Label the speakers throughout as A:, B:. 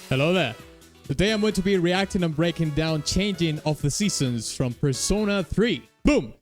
A: Hello there. Today I'm going to be reacting and breaking down Changing of the Seasons from Persona 3. Boom!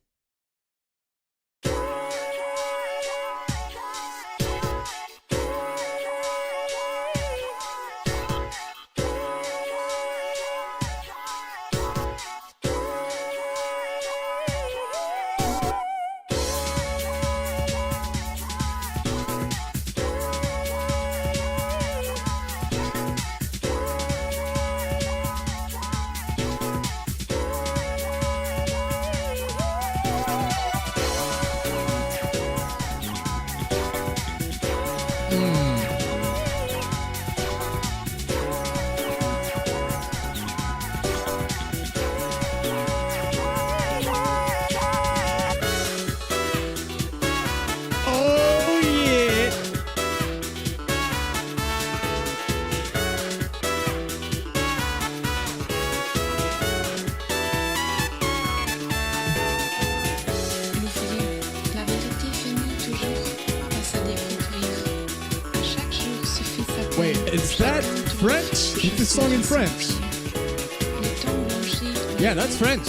A: Wait, is that French? Is this song in French? Yeah, that's French.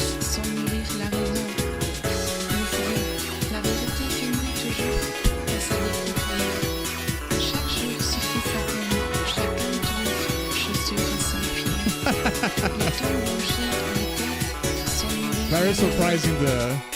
A: Very surprising the...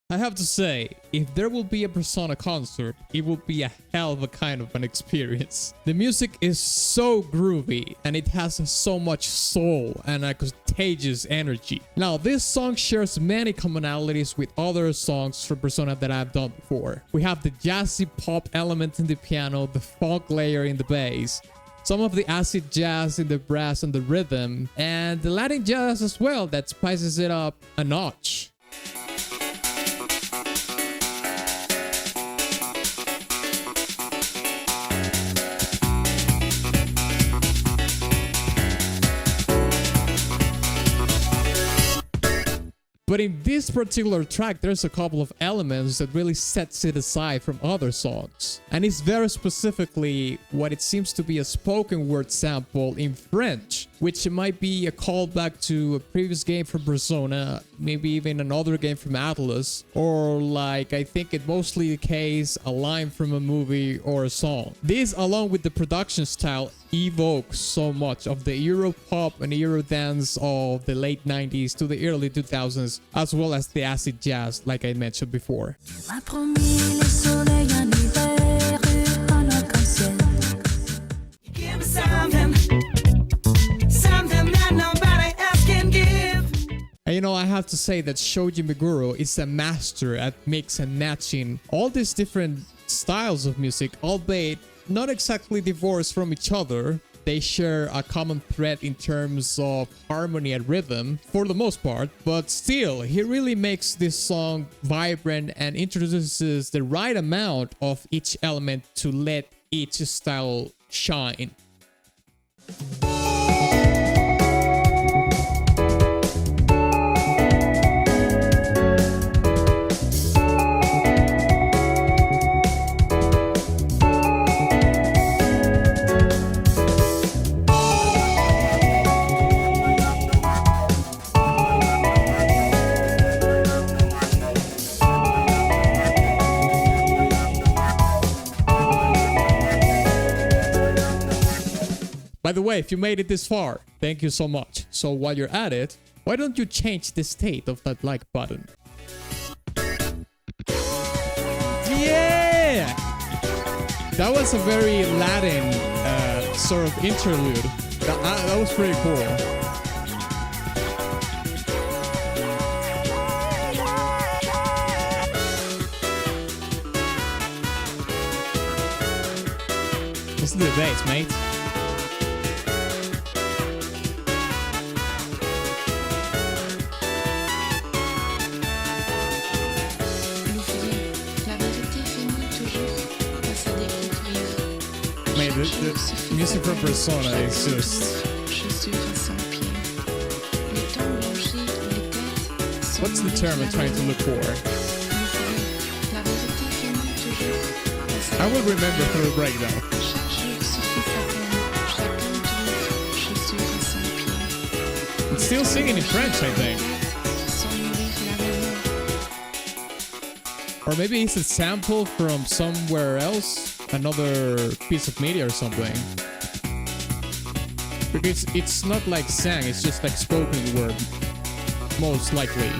A: I have to say, if there will be a Persona concert, it will be a hell of a kind of an experience. The music is so groovy and it has so much soul and a contagious energy. Now, this song shares many commonalities with other songs from Persona that I've done before. We have the jazzy pop element in the piano, the funk layer in the bass, some of the acid jazz in the brass and the rhythm, and the Latin jazz as well that spices it up a notch. But in this particular track, there's a couple of elements that really sets it aside from other songs. And it's very specifically what it seems to be a spoken word sample in French, which might be a callback to a previous game from Persona, maybe even another game from Atlus, or like I think it mostly the case, a line from a movie or a song. This, along with the production style, evokes so much of the Euro pop and Euro dance of the late 90s to the early 2000s, as well as the acid jazz like I mentioned before. And you know, I have to say that Shoji Meguro is a master at mix and matching all these different styles of music, albeit not exactly divorced from each other. They share a common thread in terms of harmony and rhythm for the most part, but still, he really makes this song vibrant and introduces the right amount of each element to let each style shine. By the way, if you made it this far, thank you so much. So while you're at it, why don't you change the state of that like button? Yeah! That was a very Latin sort of interlude. That was pretty cool. Listen to the bass, mate. Man, the music from Persona is just What's the term I'm trying to look for? I will remember through the breakdown. It's still singing in French, I think. Or maybe it's a sample from somewhere else, another piece of media or something. Because it's not like sang, it's just like spoken word, most likely.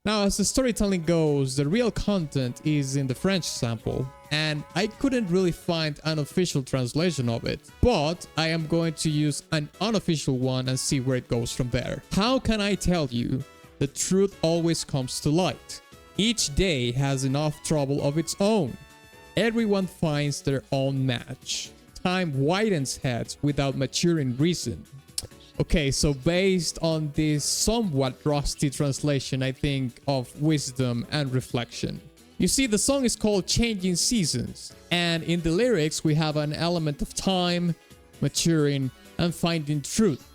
A: Now, as the storytelling goes, the real content is in the French sample, and I couldn't really find an official translation of it, but I am going to use an unofficial one and see where it goes from there. How can I tell you? The truth always comes to light. Each day has enough trouble of its own. Everyone finds their own match. Time widens heads without maturing reason. Okay, so based on this somewhat rusty translation, I think of wisdom and reflection. You see, the song is called Changing Seasons, and in the lyrics we have an element of time, maturing, and finding truth.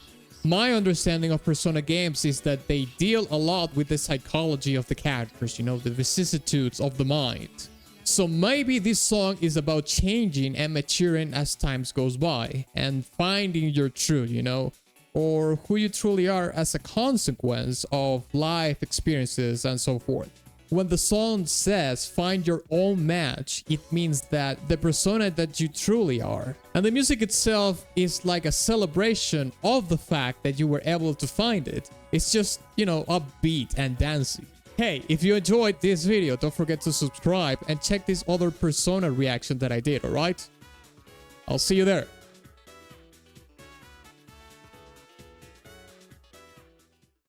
A: My understanding of Persona games is that they deal a lot with the psychology of the characters, you know, the vicissitudes of the mind. So maybe this song is about changing and maturing as times goes by, and finding your truth, you know, or who you truly are as a consequence of life experiences and so forth. When the song says find your own match, it means that the persona that you truly are. And the music itself is like a celebration of the fact that you were able to find it. It's just, you know, upbeat and dancey. Hey, if you enjoyed this video, don't forget to subscribe and check this other Persona reaction that I did, alright? I'll see you there.